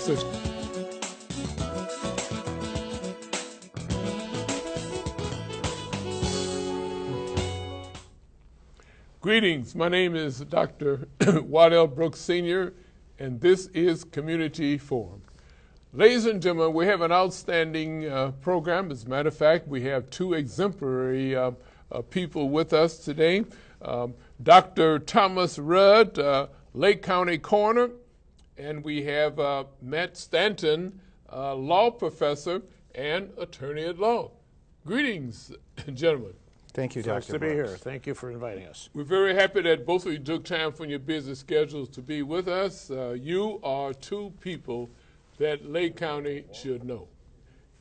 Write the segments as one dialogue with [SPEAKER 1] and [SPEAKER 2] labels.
[SPEAKER 1] So greetings, my name is Dr. Waddell Brooks Sr., and this is Community Forum. Ladies and gentlemen, we have an outstanding program. As a matter of fact, we have two exemplary people with us today. Dr. Thomas Rudd, Lake County Coroner, and we have Matt Stanton, law professor and attorney at law. Greetings, gentlemen.
[SPEAKER 2] Thank you, Dr.
[SPEAKER 3] Nice to be here. Thank you for inviting us.
[SPEAKER 1] We're very happy that both of you took time from your busy schedules to be with us. You are two people that Lake County should know.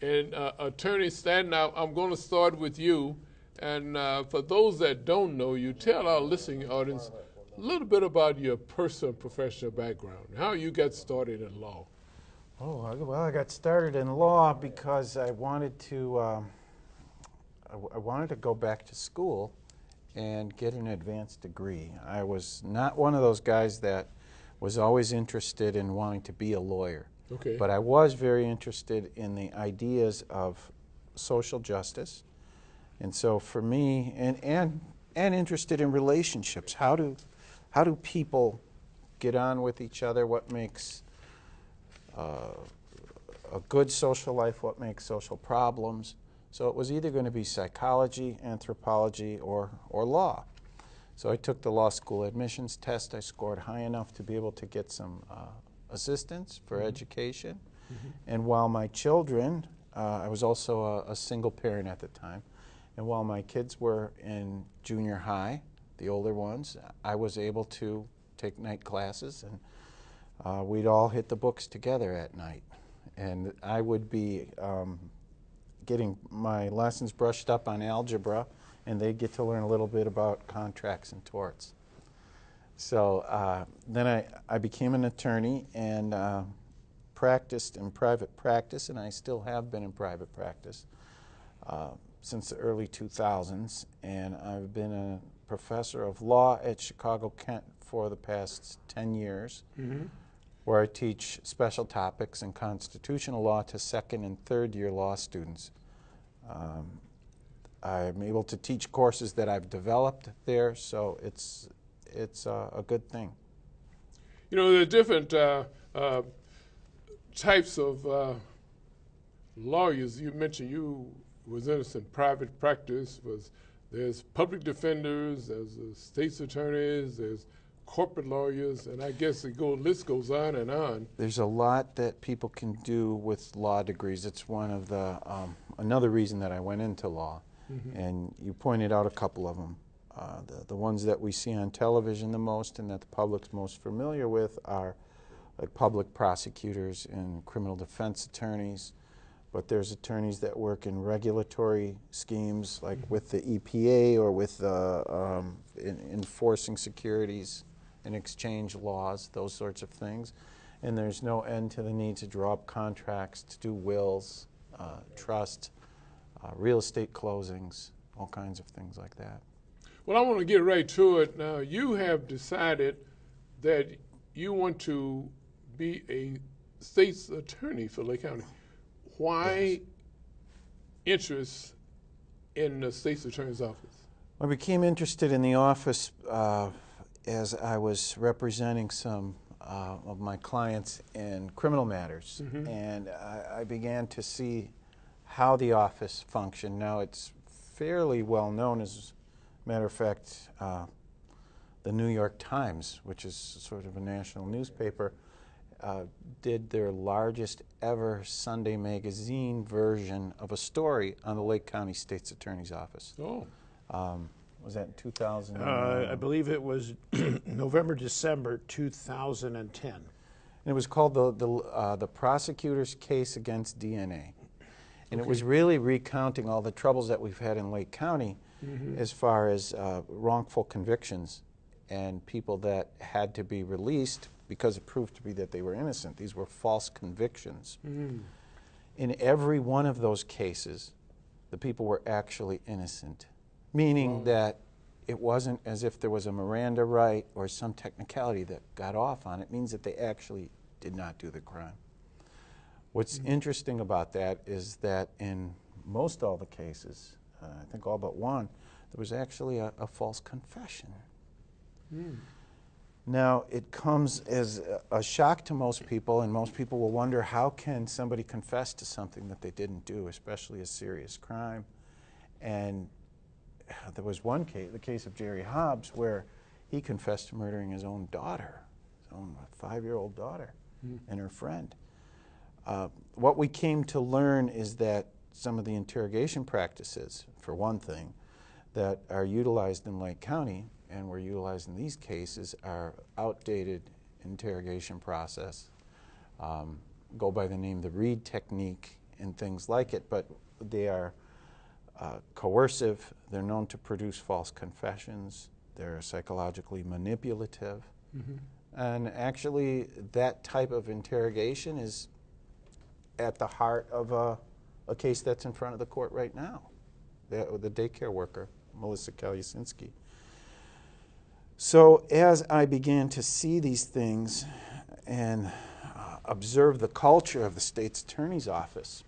[SPEAKER 1] And Attorney Stanton, I'm going to start with you. And for those that don't know you, tell our listening audience a little bit about your personal professional background, how you got started in law.
[SPEAKER 2] Oh, well, I got started in law because I wanted to go back to school and get an advanced degree. I was not one of those guys that was always interested in wanting to be a lawyer.
[SPEAKER 1] Okay.
[SPEAKER 2] But I was very interested in the ideas of social justice. And so for me, and interested in relationships. How do people get on with each other? What makes a good social life? What makes social problems? So it was either going to be psychology, anthropology, or law. So I took the law school admissions test. I scored high enough to be able to get some assistance for education. And while my children, I was also a single parent at the time, and while my kids were in junior high, the older ones, I was able to take night classes, and we'd all hit the books together at night. And I would be getting my lessons brushed up on algebra, and they'd get to learn a little bit about contracts and torts. So then I became an attorney and practiced in private practice, and I still have been in private practice since the early 2000s, and I've been a professor of law at Chicago-Kent for the past 10 years, where I teach special topics in constitutional law to second and third year law students. I'm able to teach courses that I've developed there, so it's a good thing.
[SPEAKER 1] You know, there are different types of lawyers. You mentioned you was interested in private practice. There's public defenders, there's state's attorneys, there's corporate lawyers, and I guess the list goes on and on.
[SPEAKER 2] There's a lot that people can do with law degrees. It's one of the another reason that I went into law, and you pointed out a couple of them. The ones that we see on television the most and that the public's most familiar with are like public prosecutors and criminal defense attorneys, but there's attorneys that work in regulatory schemes like with the EPA or with enforcing securities and exchange laws, those sorts of things. And there's no end to the need to draw up contracts, to do wills, trust, real estate closings, all kinds of things like that.
[SPEAKER 1] Well, I want to get right to it. Now, you have decided that you want to be a state's attorney for Lake County. Why interest in the state's attorney's office?
[SPEAKER 2] I became interested in the office as I was representing some of my clients in criminal matters, and I began to see how the office functioned. Now, it's fairly well known. As a matter of fact, the New York Times, which is sort of a national newspaper, did their largest ever Sunday magazine version of a story on the Lake County State's Attorney's Office.
[SPEAKER 1] Oh.
[SPEAKER 2] Was that in 2000?
[SPEAKER 3] I believe it was November, December 2010.
[SPEAKER 2] And it was called the Prosecutor's Case Against DNA. And it was really recounting all the troubles that we've had in Lake County as far as wrongful convictions and people that had to be released because it proved to be that they were innocent. These were false convictions. In every one of those cases, the people were actually innocent, meaning that it wasn't as if there was a Miranda right or some technicality that got off on it. It means that they actually did not do the crime. What's interesting about that is that in most all the cases, I think all but one, there was actually a false confession. Now, it comes as a shock to most people, and most people will wonder, how can somebody confess to something that they didn't do, especially a serious crime? And there was one case, the case of Jerry Hobbs, where he confessed to murdering his own daughter, his own 5-year-old daughter, and her friend. What we came to learn is that some of the interrogation practices, for one thing, that are utilized in Lake County and were utilized in these cases are outdated interrogation process. Go by the name the Reed technique and things like it, but they are coercive. They're known to produce false confessions. They're psychologically manipulative. And actually, that type of interrogation is at the heart of a case that's in front of the court right now, the daycare worker, Melissa Kalyasinski. So as I began to see these things and observe the culture of the state's attorney's office,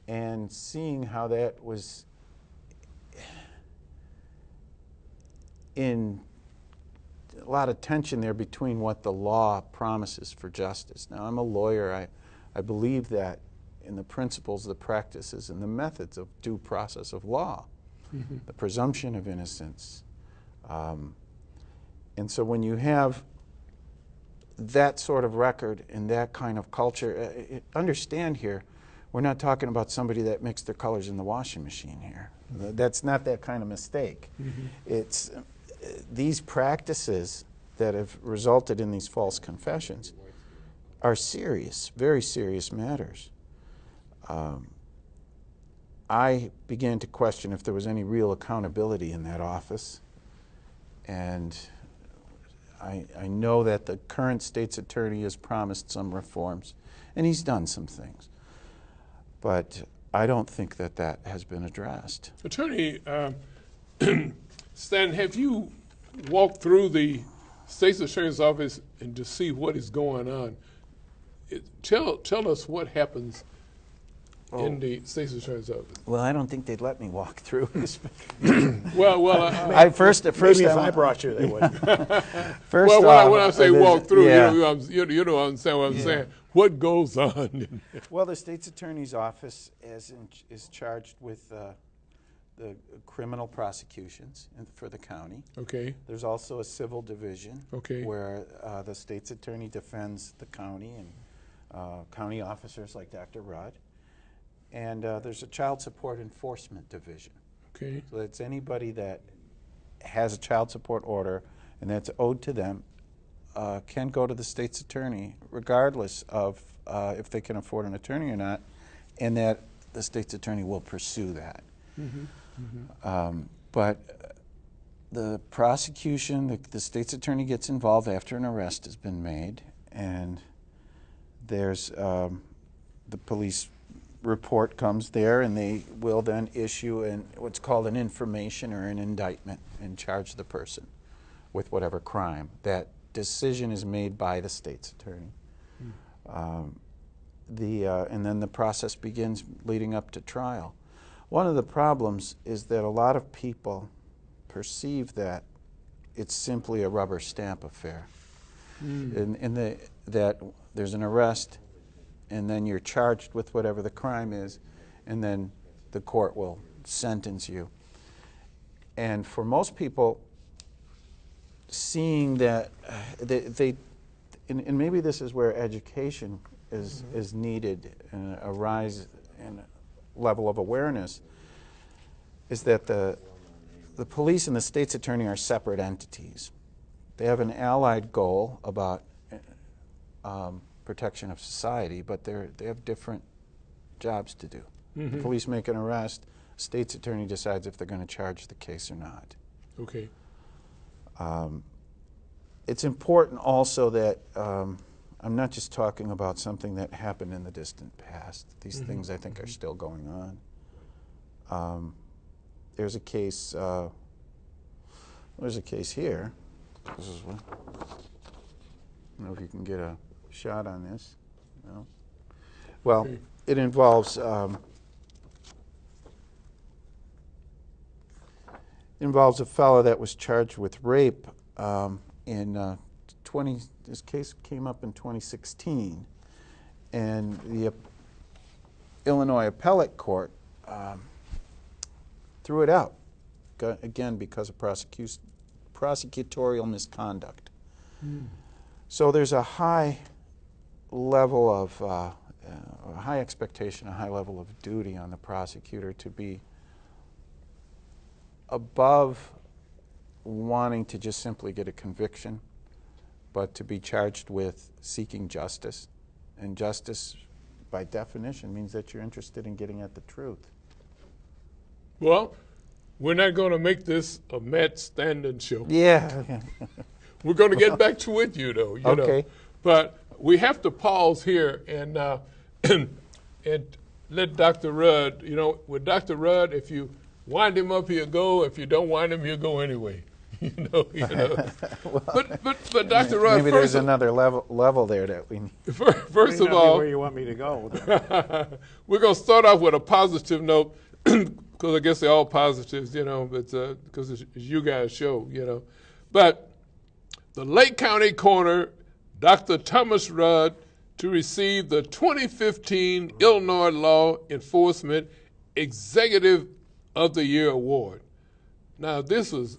[SPEAKER 2] and seeing how that was in a lot of tension there between what the law promises for justice. Now, I'm a lawyer. I believe that in the principles, the practices, and the methods of due process of law, the presumption of innocence. And so when you have that sort of record and that kind of culture, understand here, we're not talking about somebody that mixed their colors in the washing machine here. That's not that kind of mistake. It's these practices that have resulted in these false confessions are serious, very serious matters. I began to question if there was any real accountability in that office. And I know that the current state's attorney has promised some reforms, and he's done some things. But I don't think that that has been addressed.
[SPEAKER 1] Attorney Stanton, have you walked through the state's attorney's office and to see what is going on? Tell us what happens in the state's attorney's office.
[SPEAKER 2] Well, I don't think they'd let me walk through.
[SPEAKER 3] First, maybe if I brought you, they would.
[SPEAKER 2] First
[SPEAKER 1] when
[SPEAKER 2] off,
[SPEAKER 1] I say walk through,
[SPEAKER 2] yeah.
[SPEAKER 1] you know understand what I'm saying. What goes on?
[SPEAKER 2] Well, the state's attorney's office is charged with the criminal prosecutions for the county.
[SPEAKER 1] Okay.
[SPEAKER 2] There's also a civil division where the state's attorney defends the county and county officers like Dr. Rudd. And there's a child support enforcement division.
[SPEAKER 1] Okay.
[SPEAKER 2] So that's anybody that has a child support order and that's owed to them can go to the state's attorney regardless of if they can afford an attorney or not, and that the state's attorney will pursue that. But the prosecution, the state's attorney gets involved after an arrest has been made, and there's the police report comes there, and they will then issue what's called an information or an indictment and charge the person with whatever crime. That decision is made by the state's attorney. And then the process begins leading up to trial. One of the problems is that a lot of people perceive that it's simply a rubber stamp affair. That there's an arrest, and then you're charged with whatever the crime is, and then the court will sentence you. And for most people, seeing that and maybe this is where education is needed, and a rise in level of awareness, is that the police and the state's attorney are separate entities. They have an allied goal about protection of society, but they have different jobs to do. The police make an arrest, state's attorney decides if they're going to charge the case or not.
[SPEAKER 1] Okay.
[SPEAKER 2] It's important also that I'm not just talking about something that happened in the distant past. These things, I think, are still going on. There's a case. There's a case here. This is one. I don't know if you can get a shot on this. No. Well,
[SPEAKER 1] Okay.
[SPEAKER 2] it involves a fellow that was charged with rape in 20. This case came up in 2016, and the Illinois Appellate Court threw it out again because of prosecutorial misconduct. So there's a high level of a high expectation, a high level of duty on the prosecutor to be above wanting to just simply get a conviction, but to be charged with seeking justice. And justice, by definition, means that you're interested in getting at the truth.
[SPEAKER 1] Well, we're not going to make this a Matt Stanton show.
[SPEAKER 2] Yeah.
[SPEAKER 1] We're going to get back to with you, though. You
[SPEAKER 2] Okay.
[SPEAKER 1] know. But we have to pause here and and let Dr. Rudd. You know, with Dr. Rudd, if you wind him up, he'll go. If you don't wind him, he'll go anyway. You know.
[SPEAKER 2] Well,
[SPEAKER 1] but Dr. Rudd,
[SPEAKER 2] maybe there's another level there that we need.
[SPEAKER 1] First
[SPEAKER 3] May
[SPEAKER 1] of
[SPEAKER 3] not be
[SPEAKER 1] all,
[SPEAKER 3] where you want me to go.
[SPEAKER 1] we're going to start off with a positive note because I guess they're all positives, you know, because it's you guys' show, you know. But the Lake County coroner, Dr. Thomas Rudd, to receive the 2015 Illinois Law Enforcement Executive of the Year Award. Now, this is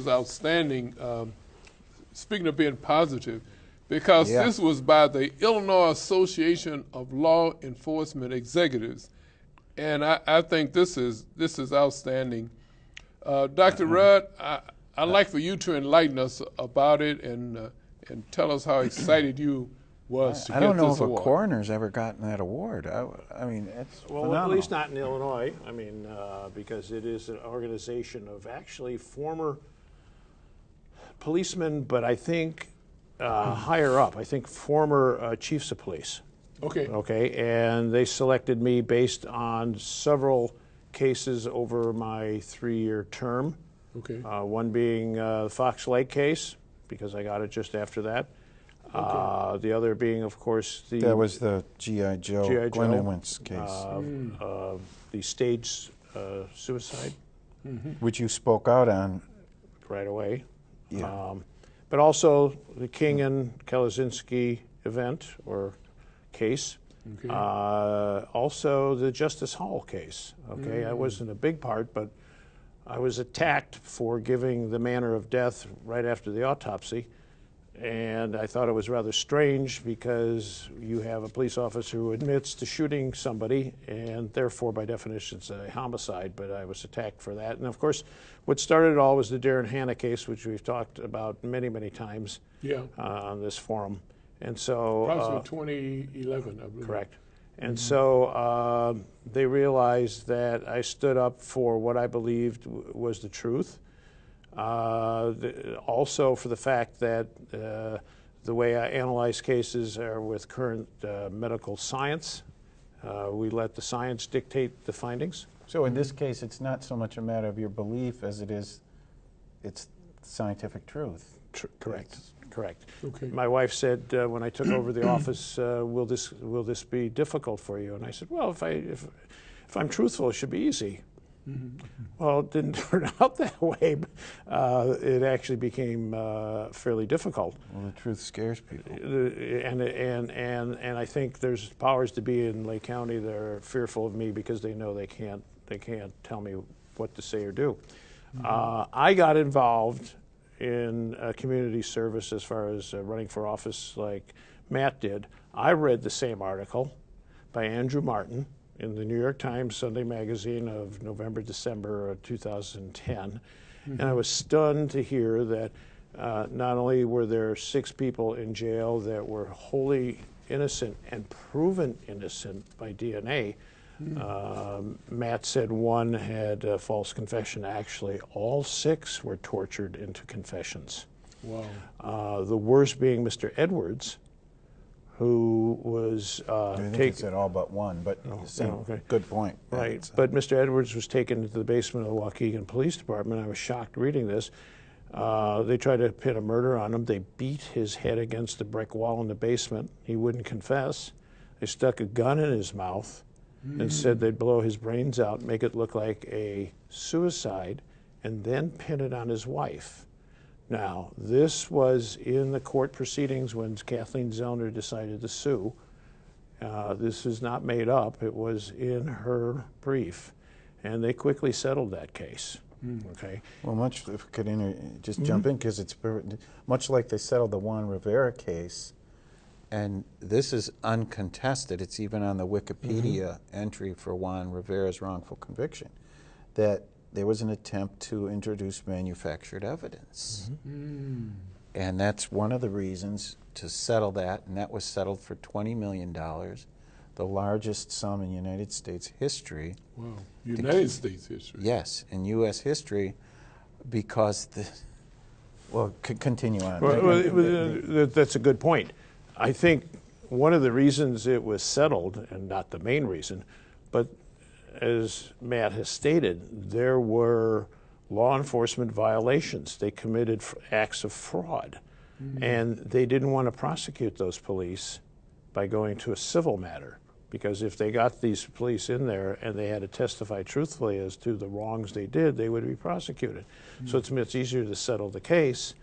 [SPEAKER 1] outstanding, speaking of being positive, because this was by the Illinois Association of Law Enforcement Executives. And I think this is outstanding. Dr. Rudd, I'd like for you to enlighten us about it and tell us how excited you was to get this award.
[SPEAKER 2] I don't know if a coroner's ever gotten that award. I mean, it's
[SPEAKER 3] Well,
[SPEAKER 2] phenomenal.
[SPEAKER 3] at least not in Illinois. I mean, because it is an organization of actually former policemen, but I think higher up. I think former chiefs of police.
[SPEAKER 1] Okay.
[SPEAKER 3] Okay, and they selected me based on several cases over my 3-year term.
[SPEAKER 1] Okay.
[SPEAKER 3] One being the Fox Lake case, because I got it just after that. The other being, of course,
[SPEAKER 2] That was the G.I. Joe
[SPEAKER 3] G.I.
[SPEAKER 2] Glenn
[SPEAKER 3] Joe.
[SPEAKER 2] Owens case,
[SPEAKER 3] the staged suicide
[SPEAKER 2] which you spoke out on.
[SPEAKER 3] right away.
[SPEAKER 2] Yeah.
[SPEAKER 3] But also the King and Kalazinski event or case.
[SPEAKER 1] Okay.
[SPEAKER 3] Also the Justice Hall case. Okay, I wasn't a big part, but I was attacked for giving the manner of death right after the autopsy. And I thought it was rather strange because you have a police officer who admits to shooting somebody, and therefore, by definition, it's a homicide, but I was attacked for that. And of course, what started it all was the Darren Hanna case, which we've talked about many, many times on this forum. And so,
[SPEAKER 1] approximately 2011, I believe.
[SPEAKER 3] correct. And so they realized that I stood up for what I believed was the truth. Also for the fact that the way I analyze cases are with current medical science. We let the science dictate the findings.
[SPEAKER 2] So in this case, it's not so much a matter of your belief as it's scientific truth.
[SPEAKER 3] Correct. Correct.
[SPEAKER 1] Okay.
[SPEAKER 3] My wife said when I took over the office, will this be difficult for you? And I said, well, if I'm truthful, it should be easy. Well, it didn't turn out that way. It actually became fairly difficult.
[SPEAKER 2] Well, the truth scares people.
[SPEAKER 3] And I think there's powers to be in Lake County that are fearful of me because they know they can't tell me what to say or do. I got involved in community service as far as running for office like Matt did. I read the same article by Andrew Martin in the New York Times Sunday Magazine of November, December of 2010. And I was stunned to hear that not only were there 6 people in jail that were wholly innocent and proven innocent by DNA, Matt said one had a false confession. Actually, all 6 were tortured into confessions.
[SPEAKER 1] Wow.
[SPEAKER 3] The worst being Mr. Edwards, who was
[SPEAKER 2] I think it said all but one, but
[SPEAKER 3] okay.
[SPEAKER 2] Good point.
[SPEAKER 3] Right, but Mr. Edwards was taken into the basement of the Waukegan Police Department. I was shocked reading this. They tried to pin a murder on him. They beat his head against the brick wall in the basement. He wouldn't confess. They stuck a gun in his mouth and said they'd blow his brains out, make it look like a suicide, and then pin it on his wife. Now, this was in the court proceedings when Kathleen Zellner decided to sue. This is not made up. It was in her brief, and they quickly settled that case. Okay.
[SPEAKER 2] Well, much, if I could just jump in, because it's much like they settled the Juan Rivera case, and this is uncontested. It's even on the Wikipedia entry for Juan Rivera's wrongful conviction, that there was an attempt to introduce manufactured evidence. And that's one of the reasons to settle that, and that was settled for $20 million, the largest sum in United States history.
[SPEAKER 1] Wow, United States history.
[SPEAKER 2] Yes, in U.S. history, because well, continue on.
[SPEAKER 3] Well, that's a good point. I think one of the reasons it was settled, and not the main reason, but as Matt has stated, there were law enforcement violations. They committed acts of fraud, and they didn't want to prosecute those police by going to a civil matter, because if they got these police in there and they had to testify truthfully as to the wrongs they did, they would be prosecuted. So it's much easier to settle the case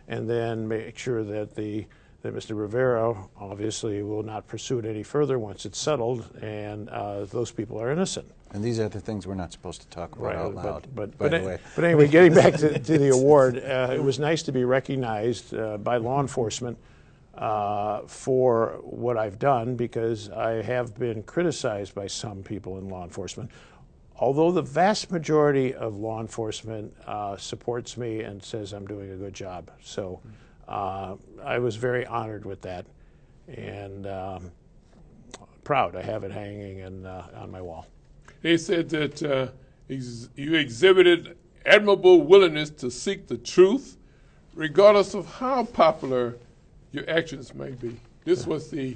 [SPEAKER 3] and then make sure that that Mr. Rivera obviously will not pursue it any further once it's settled, and those people are innocent.
[SPEAKER 2] And these are the things we're not supposed to talk about out loud, by the way.
[SPEAKER 3] But anyway, getting back to the award, it was nice to be recognized by law enforcement for what I've done, because I have been criticized by some people in law enforcement. Although the vast majority of law enforcement supports me and says I'm doing a good job. So I was very honored with that, and proud. I have it hanging on my wall.
[SPEAKER 1] They said that you exhibited admirable willingness to seek the truth, regardless of how popular your actions may be. This was the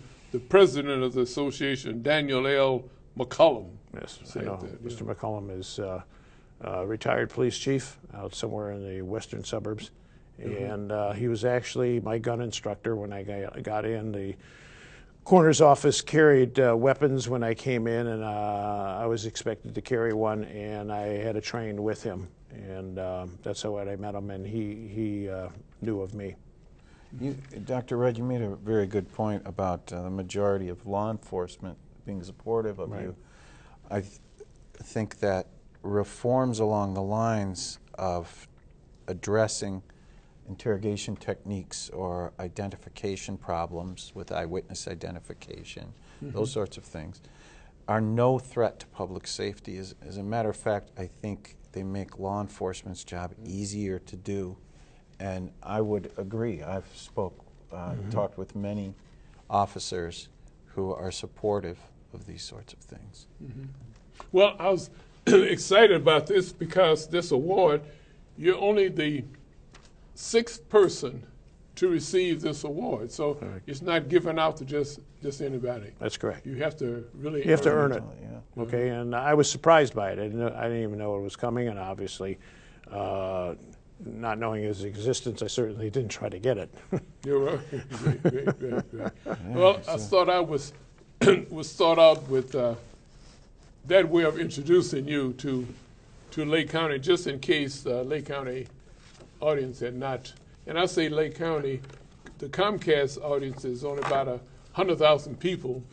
[SPEAKER 1] president of the association, Daniel L. McCullum.
[SPEAKER 3] Yes, I know. Mr. McCullum is a retired police chief out somewhere in the western suburbs. And he was actually my gun instructor when I got in. The coroner's office carried weapons when I came in, and I was expected to carry one, and I had to train with him. And that's how I met him, and he knew of me.
[SPEAKER 2] Dr. Rudd, you made a very good point about the majority of law enforcement being supportive of you. I think that reforms along the lines of addressing interrogation techniques or identification problems with eyewitness identification, those sorts of things, are no threat to public safety. As a matter of fact, I think they make law enforcement's job easier to do. And I would agree. I've talked with many officers who are supportive of these sorts of things.
[SPEAKER 1] Well, I was excited about this because this award, you're only the 6th person to receive this award. So it's not given out to just anybody.
[SPEAKER 3] That's correct.
[SPEAKER 1] You have to really
[SPEAKER 3] earn it.
[SPEAKER 2] Yeah.
[SPEAKER 3] Okay, and I was surprised by it. I didn't even know it was coming, and obviously, not knowing its existence, I certainly didn't try to get it.
[SPEAKER 1] You're right. Great. Well, I thought I was start out with that way of introducing you to Lake County, just in case Lake County audience had not. And I say Lake County, the Comcast audience is only about 100,000 people,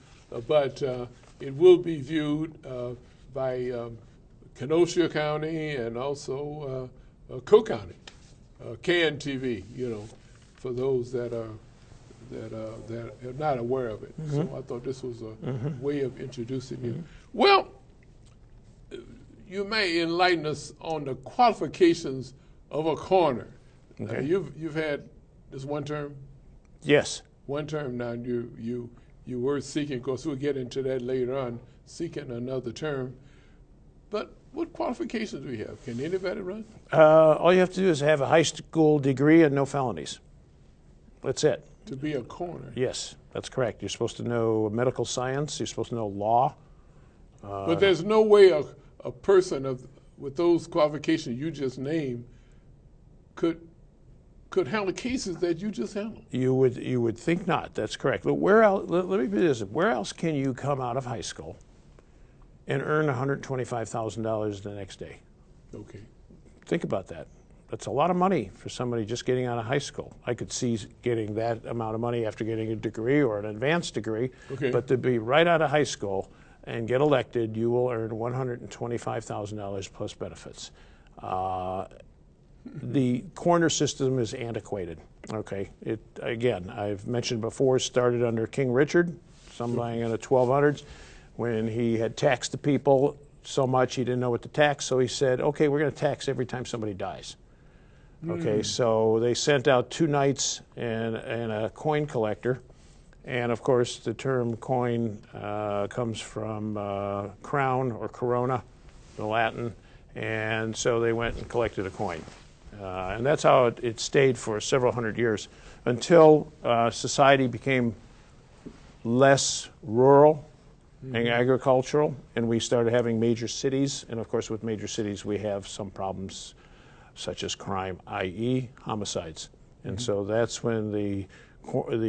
[SPEAKER 1] but it will be viewed by Kenosha County and also Cook County, KNTV. You know, for those that are not aware of it. So I thought this was a way of introducing you. Well, you may enlighten us on the qualifications of a coroner.
[SPEAKER 3] Okay.
[SPEAKER 1] You've had this one term?
[SPEAKER 3] Yes.
[SPEAKER 1] One term now. You were seeking, of course we'll get into that later on, seeking another term. But what qualifications do we have? Can anybody run?
[SPEAKER 3] All you have to do is have a high school degree and no felonies. That's it.
[SPEAKER 1] To be a coroner?
[SPEAKER 3] Yes, that's correct. You're supposed to know medical science. You're supposed to know law.
[SPEAKER 1] But there's no way a person with those qualifications you just named could could handle cases that you just handled.
[SPEAKER 3] You would think not. That's correct. But where else? Let me put this: where else can you come out of high school and earn $125,000 the next day?
[SPEAKER 1] Okay.
[SPEAKER 3] Think about that. That's a lot of money for somebody just getting out of high school. I could see getting that amount of money after getting a degree or an advanced degree.
[SPEAKER 1] Okay.
[SPEAKER 3] But to be right out of high school and get elected, you will earn $125,000 plus benefits. The coroner system is antiquated. Okay. It, again, I've mentioned before, started under King Richard, somebody in the 1200s, when he had taxed the people so much he didn't know what to tax. So he said, okay, we're going to tax every time somebody dies. Okay, so they sent out 2 knights and a coin collector. And of course, the term coin comes from crown or corona, the Latin. And so they went and collected a coin. And that's how it stayed for several hundred years until society became less rural and agricultural, and we started having major cities. And of course, with major cities, we have some problems such as crime, i.e. homicides. And so that's when the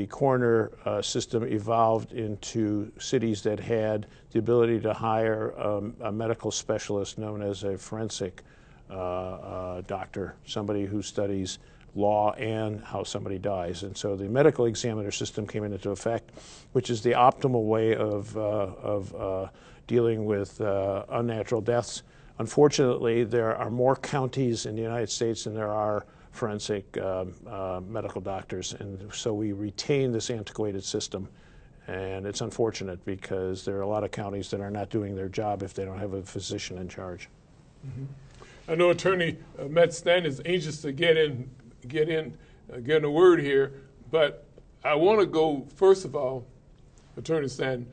[SPEAKER 3] coroner system evolved into cities that had the ability to hire a medical specialist known as a forensic doctor, somebody who studies law and how somebody dies. And so the medical examiner system came into effect, which is the optimal way of dealing with unnatural deaths. Unfortunately, there are more counties in the United States than there are forensic medical doctors, and so we retain this antiquated system. And it's unfortunate because there are a lot of counties that are not doing their job if they don't have a physician in charge.
[SPEAKER 1] I know Attorney Matt Stanton is anxious to get a word here, but I want to go, first of all, Attorney Stanton,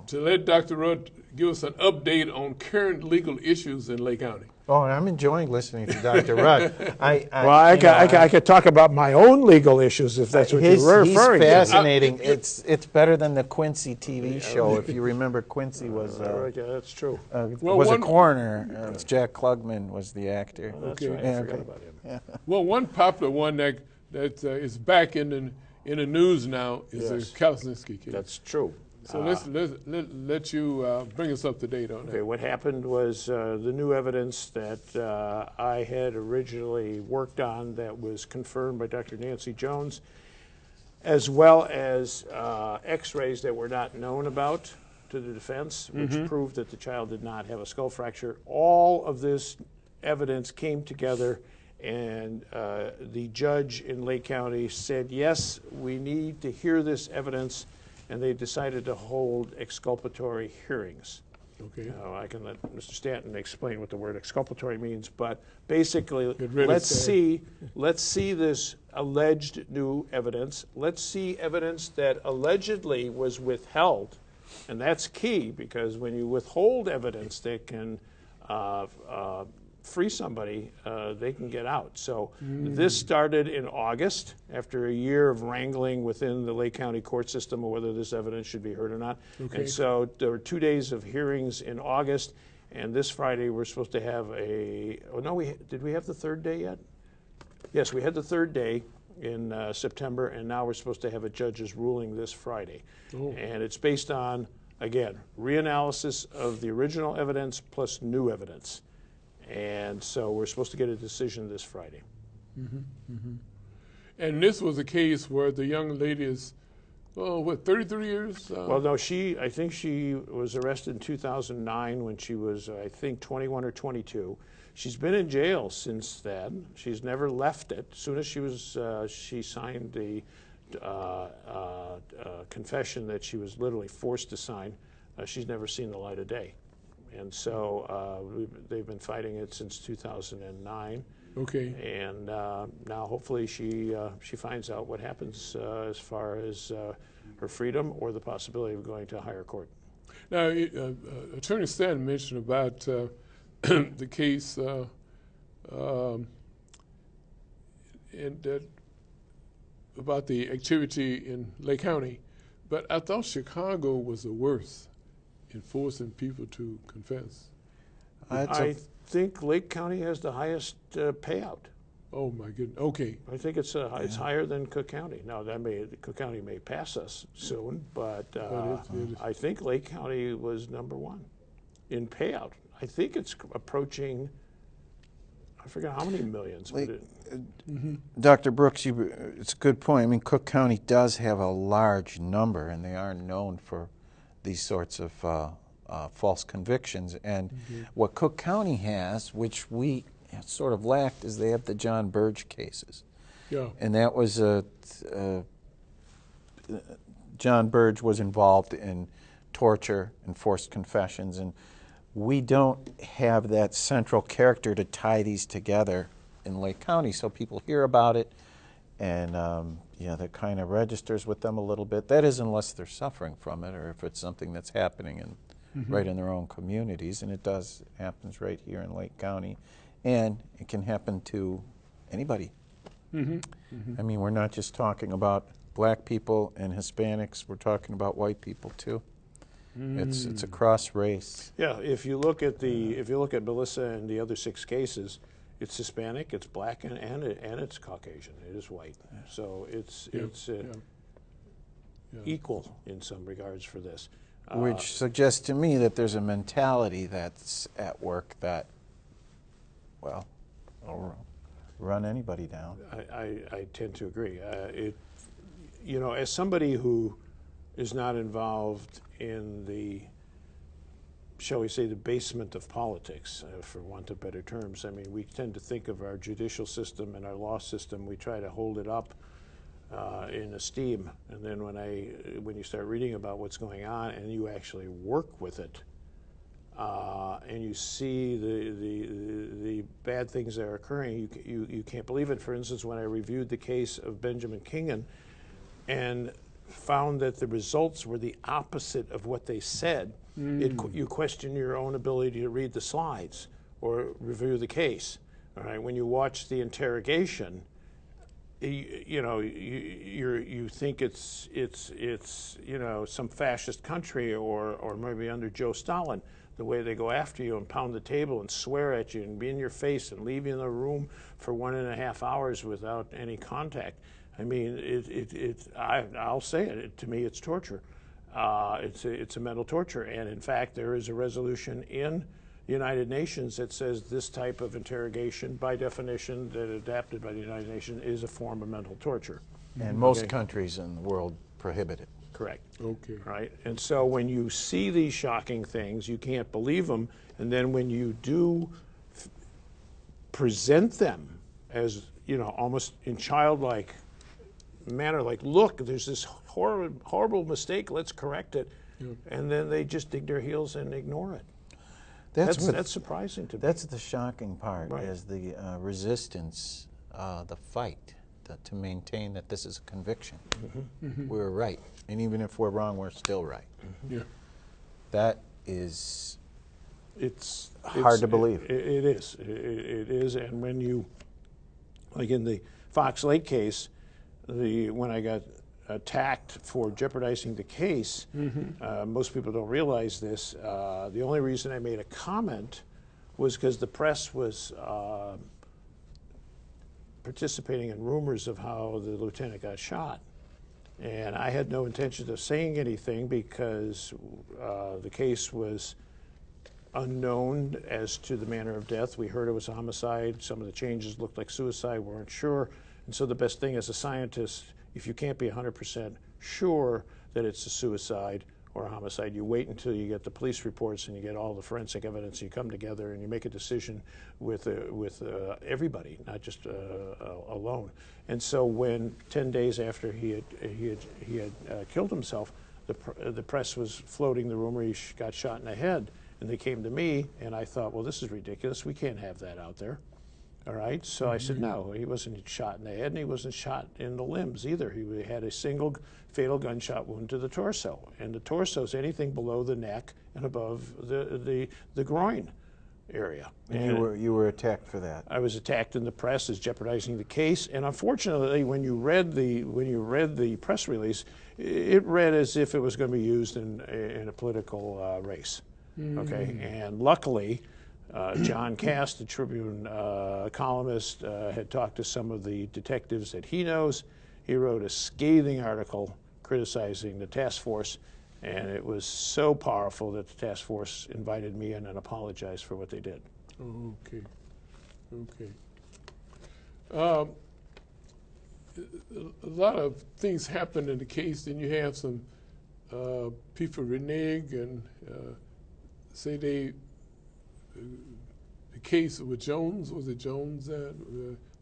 [SPEAKER 1] to let Dr. Rudd give us an update on current legal issues in Lake County.
[SPEAKER 2] Oh, and I'm enjoying listening to Dr. Rudd.
[SPEAKER 3] I could talk about my own legal issues if that's what you're referring to.
[SPEAKER 2] He's fascinating. It's better than the Quincy TV show. If you remember, Quincy was
[SPEAKER 3] yeah, that's true.
[SPEAKER 2] was a coroner. Jack Klugman was the actor.
[SPEAKER 3] That's right. I forgot about him.
[SPEAKER 2] Yeah.
[SPEAKER 1] Well, one popular one that is back in the news now is the Kalasinski case.
[SPEAKER 3] That's true.
[SPEAKER 1] So let you bring us up to date on that.
[SPEAKER 3] Okay, what happened was the new evidence that I had originally worked on that was confirmed by Dr. Nancy Jones, as well as x-rays that were not known about to the defense, which proved that the child did not have a skull fracture. All of this evidence came together, and the judge in Lake County said, yes, we need to hear this evidence, and they decided to hold exculpatory hearings.
[SPEAKER 1] Okay.
[SPEAKER 3] I can let Mr. Stanton explain what the word exculpatory means, but basically,
[SPEAKER 1] really
[SPEAKER 3] let's see this alleged new evidence. Let's see evidence that allegedly was withheld, and that's key because when you withhold evidence that can free somebody, they can get out. So this started in August after a year of wrangling within the Lake County court system of whether this evidence should be heard or not.
[SPEAKER 1] Okay.
[SPEAKER 3] And so there were 2 days of hearings in August, and this Friday we're supposed to have did we have the third day yet? Yes, we had the third day in September, and now we're supposed to have a judge's ruling this Friday.
[SPEAKER 1] Oh.
[SPEAKER 3] And it's based on, again, reanalysis of the original evidence plus new evidence. And so we're supposed to get a decision this Friday.
[SPEAKER 1] And this was a case where the young lady is, 33 years?
[SPEAKER 3] Well, no, I think she was arrested in 2009 when she was, I think, 21 or 22. She's been in jail since then. She's never left it. As soon as she signed the confession that she was literally forced to sign, she's never seen the light of day. And so they've been fighting it since 2009.
[SPEAKER 1] Okay.
[SPEAKER 3] And now hopefully she finds out what happens as far as her freedom or the possibility of going to a higher court.
[SPEAKER 1] Now, Attorney Stanton mentioned about the case about the activity in Lake County, but I thought Chicago was the worst in forcing people to confess.
[SPEAKER 3] I think Lake County has the highest payout.
[SPEAKER 1] Oh my goodness. Okay.
[SPEAKER 3] I think it's higher than Cook County. Now, Cook County may pass us soon, but I think Lake County was #1 in payout. I think it's approaching, I forget how many millions.
[SPEAKER 2] Dr. Brooks, it's a good point. I mean, Cook County does have a large number, and they are known for these sorts of false convictions. And what Cook County has, which we sort of lacked, is they have the John Burge cases.
[SPEAKER 1] Yeah.
[SPEAKER 2] And that was John Burge was involved in torture and forced confessions, and we don't have that central character to tie these together in Lake County. So people hear about it, and that kind of registers with them a little bit. That is, unless they're suffering from it, or if it's something that's happening right in their own communities, and it happens right here in Lake County. And it can happen to anybody. I mean, we're not just talking about black people and Hispanics, we're talking about white people too. It's a cross race.
[SPEAKER 3] Yeah, if you look at Melissa and the other 6 cases, it's Hispanic, it's black, and it's Caucasian. It is white. So it's equal in some regards for this.
[SPEAKER 2] Which suggests to me that there's a mentality that's at work that, well, will run anybody down.
[SPEAKER 3] I tend to agree. As somebody who is not involved in the, shall we say, the basement of politics, for want of better terms, I mean, we tend to think of our judicial system and our law system, we try to hold it up in esteem. And then when you start reading about what's going on and you actually work with it, and you see the bad things that are occurring, you can't believe it. For instance, when I reviewed the case of Benjamin Kingen and found that the results were the opposite of what they said, you question your own ability to read the slides or review the case. All right, when you watch the interrogation, you think it's some fascist country or maybe under Joe Stalin. The way they go after you and pound the table and swear at you and be in your face and leave you in the room for 1.5 hours without any contact. I mean, I'll say it. To me, it's torture. It's a mental torture, and in fact, there is a resolution in the United Nations that says this type of interrogation, by definition, that adapted by the United Nations, is a form of mental torture.
[SPEAKER 2] And most countries in the world prohibit it.
[SPEAKER 3] Correct.
[SPEAKER 1] Okay.
[SPEAKER 3] Right? And so when you see these shocking things, you can't believe them. And then when you do present them as, almost in childlike manner, like, look, there's this horrible mistake, let's correct it. Yeah. And then they just dig their heels and ignore it. That's surprising to me.
[SPEAKER 2] That's the shocking part,
[SPEAKER 3] right,
[SPEAKER 2] is the resistance, the fight to maintain that this is a conviction. We're right. And even if we're wrong, we're still right.
[SPEAKER 1] Yeah.
[SPEAKER 2] That is
[SPEAKER 3] it's
[SPEAKER 2] hard to believe.
[SPEAKER 3] It is. It is. And when you, like in the Fox Lake case, when I got attacked for jeopardizing the case, most people don't realize this. The only reason I made a comment was because the press was participating in rumors of how the lieutenant got shot. And I had no intention of saying anything because the case was unknown as to the manner of death. We heard it was a homicide. Some of the changes looked like suicide. We weren't sure. And so the best thing as a scientist, if you can't be 100% sure that it's a suicide or a homicide, you wait until you get the police reports and you get all the forensic evidence. You come together and you make a decision with everybody, not just alone. And so when 10 days after he had killed himself, the press was floating the rumor he got shot in the head, and they came to me, and I thought, well, this is ridiculous. We can't have that out there. All right, so I said, no, he wasn't shot in the head, and he wasn't shot in the limbs either. He had a single fatal gunshot wound to the torso, and the torso is anything below the neck and above the groin area.
[SPEAKER 2] And you were attacked for that.
[SPEAKER 3] I was attacked in the press as jeopardizing the case, and unfortunately, when you read the press release, it read as if it was going to be used in a political race. Okay, and luckily, John Cass, the Tribune columnist, had talked to some of the detectives that he knows. He wrote a scathing article criticizing the task force, and it was so powerful that the task force invited me in and apologized for what they did.
[SPEAKER 1] Oh, okay. Okay. A lot of things happened in the case, and you have some people renege and say they, the case with Jones, was it Jones that,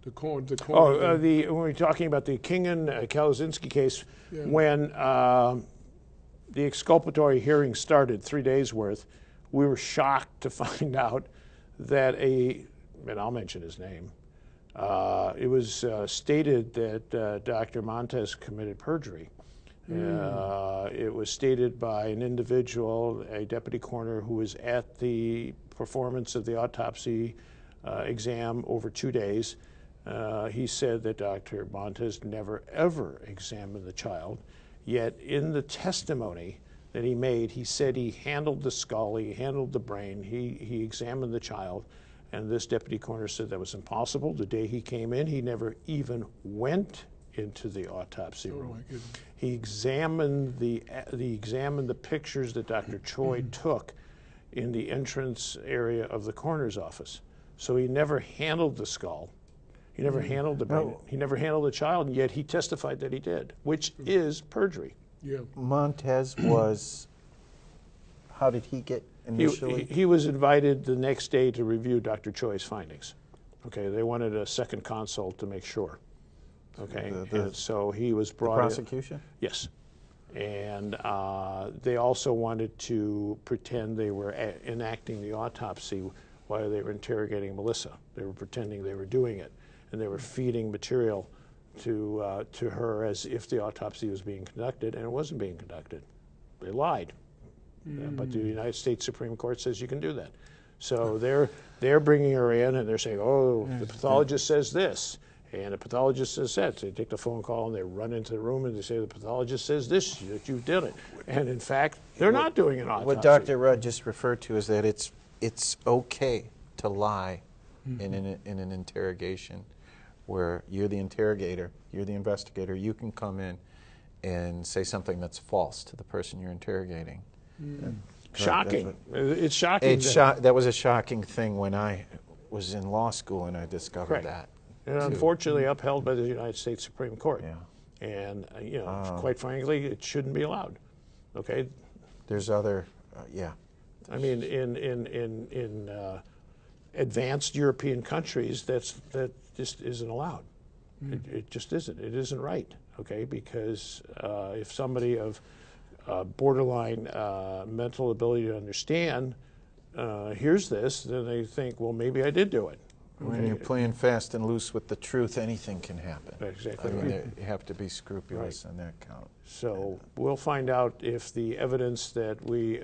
[SPEAKER 1] the corn?
[SPEAKER 3] When we're talking about the Kingen-Kalazinski case,
[SPEAKER 1] Yeah.
[SPEAKER 3] when the exculpatory hearing started, 3 days worth, we were shocked to find out that and I'll mention his name, it was stated that Dr. Montes committed perjury. It was stated by an individual, a deputy coroner, who was at the performance of the autopsy exam over 2 days. He said that Dr. Montes never, ever examined the child, yet in the testimony that he made, he said he handled the skull, he handled the brain, he examined the child, and this deputy coroner said that was impossible. The day he came in, he never even went into the autopsy room.
[SPEAKER 1] Oh, my goodness.
[SPEAKER 3] He examined the pictures that Dr. Choi took in the entrance area of the coroner's office. So he never handled the skull. He never handled the brain. He never handled the child, and yet he testified that he did, which is perjury.
[SPEAKER 1] Yeah.
[SPEAKER 2] Montez was, how did he get initially?
[SPEAKER 3] He was invited the next day to review Dr. Choi's findings. Okay, they wanted a second consult to make sure. Okay, and so he was brought in.
[SPEAKER 2] Prosecution?
[SPEAKER 3] Yes. And they also wanted to pretend they were enacting the autopsy while they were interrogating Melissa. They were pretending they were doing it, and they were feeding material to her as if the autopsy was being conducted, and it wasn't being conducted. They lied. But the United States Supreme Court says you can do that. So they're bringing her in, and they're saying, oh, the pathologist says this, and the pathologist says that. So they take the phone call, and they run into the room, and they say, the pathologist says this, that you did it. And in fact, they're not doing an autopsy.
[SPEAKER 2] What Dr. Rudd just referred to is that it's okay to lie in an interrogation where you're the interrogator, you're the investigator, you can come in and say something that's false to the person you're interrogating.
[SPEAKER 3] Shocking. It's shocking.
[SPEAKER 2] That was a shocking thing when I was in law school and I discovered that.
[SPEAKER 3] And unfortunately upheld by the United States Supreme Court.
[SPEAKER 2] Yeah.
[SPEAKER 3] And, quite frankly, it shouldn't be allowed. Okay?
[SPEAKER 2] There's other, yeah.
[SPEAKER 3] I mean, in advanced European countries, that just isn't allowed. It just isn't. It isn't right, okay? Because if somebody of borderline mental ability to understand hears this, then they think, well, maybe I did do it. Okay?
[SPEAKER 2] When you're playing fast and loose with the truth, anything can happen.
[SPEAKER 3] Exactly.
[SPEAKER 2] I mean, you have to be scrupulous on that count.
[SPEAKER 3] So we'll find out if the evidence that we,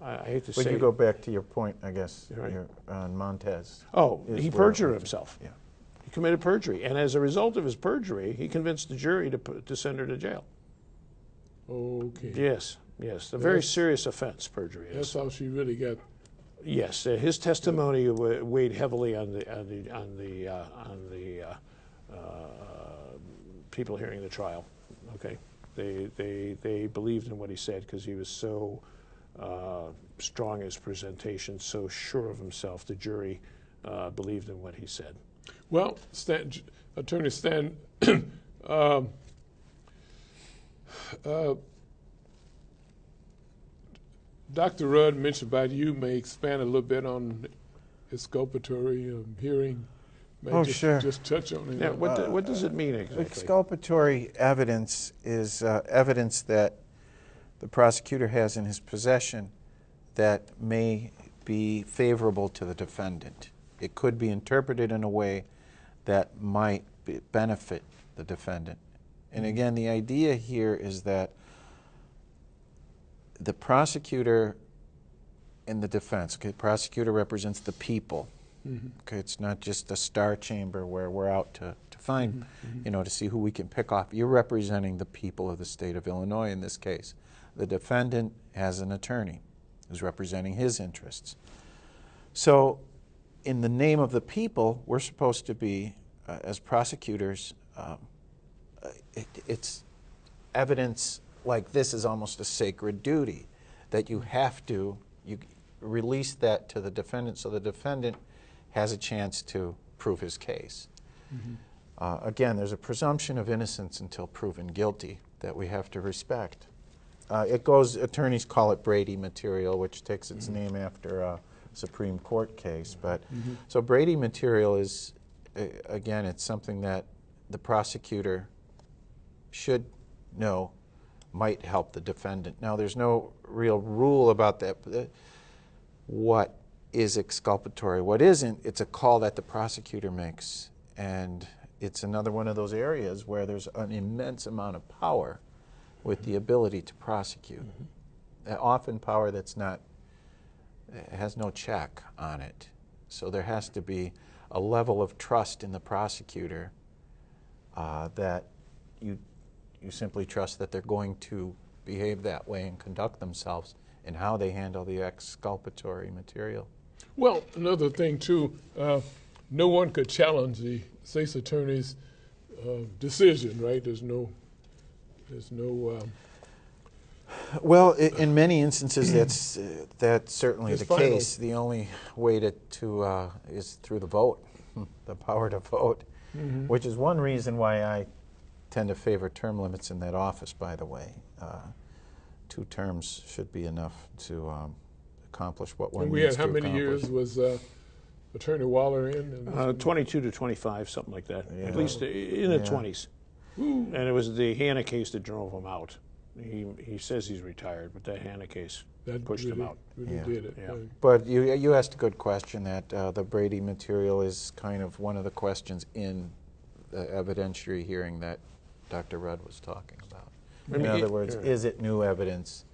[SPEAKER 3] I hate to say.
[SPEAKER 2] But you go back to your point, I guess,
[SPEAKER 3] Right.
[SPEAKER 2] on Montez.
[SPEAKER 3] Oh, he perjured himself.
[SPEAKER 2] Yeah.
[SPEAKER 3] He committed perjury. And as a result of his perjury, he convinced the jury to send her to jail.
[SPEAKER 1] Okay.
[SPEAKER 3] Yes, yes. A very serious offense, perjury is.
[SPEAKER 1] That's how she really got.
[SPEAKER 3] Yes, his testimony weighed heavily on the people hearing the trial. Okay, they believed in what he said because he was so strong in his presentation, so sure of himself. The jury believed in what he said.
[SPEAKER 1] Well, Attorney Stanton, Dr. Rudd mentioned about you may expand a little bit on exculpatory hearing.
[SPEAKER 2] Sure.
[SPEAKER 1] Just touch on it.
[SPEAKER 3] Yeah, what does it mean exactly?
[SPEAKER 2] Exculpatory evidence is evidence that the prosecutor has in his possession that may be favorable to the defendant. It could be interpreted in a way that might benefit the defendant. And again, the idea here is that the prosecutor and the defense, okay, the prosecutor represents the people. Okay, it's not just a star chamber where we're out to find, to see who we can pick off. You're representing the people of the state of Illinois in this case. The defendant has an attorney who's representing his interests. So in the name of the people, we're supposed to be, as prosecutors, it's evidence like this is almost a sacred duty, that you have to release that to the defendant so the defendant has a chance to prove his case. Again, there's a presumption of innocence until proven guilty that we have to respect. Attorneys call it Brady material, which takes its name after a Supreme Court case. But so Brady material is, again, it's something that the prosecutor should know might help the defendant. Now, there's no real rule about that. What is exculpatory, what isn't, it's a call that the prosecutor makes. And it's another one of those areas where there's an immense amount of power with the ability to prosecute. Often power that's has no check on it. So there has to be a level of trust in the prosecutor that you simply trust that they're going to behave that way and conduct themselves in how they handle the exculpatory material.
[SPEAKER 1] Well, another thing too, no one could challenge the state's attorney's decision, right? There's no.
[SPEAKER 2] Well, in many instances, that's certainly
[SPEAKER 1] It's
[SPEAKER 2] the
[SPEAKER 1] final.
[SPEAKER 2] case. The only way to is through the vote, the power to vote, which is one reason why I tend to favor term limits in that office. By the way, 2 terms should be enough to accomplish what one
[SPEAKER 1] And we
[SPEAKER 2] needs
[SPEAKER 1] had how
[SPEAKER 2] to
[SPEAKER 1] many
[SPEAKER 2] accomplish.
[SPEAKER 1] years was Attorney Waller in?
[SPEAKER 3] 22 to 25, something like that.
[SPEAKER 2] Yeah.
[SPEAKER 3] At least in the
[SPEAKER 2] Yeah.
[SPEAKER 3] 20s. And it was the Hanna case that drove him out. He says he's retired, but that Hanna case
[SPEAKER 1] That
[SPEAKER 3] pushed him
[SPEAKER 1] really-
[SPEAKER 3] out.
[SPEAKER 1] Really
[SPEAKER 2] Yeah.
[SPEAKER 1] did it.
[SPEAKER 3] Yeah.
[SPEAKER 1] right.
[SPEAKER 2] But you asked a good question that the Brady material is kind of one of the questions in the evidentiary hearing that Dr. Rudd was talking about. In other words, is it new evidence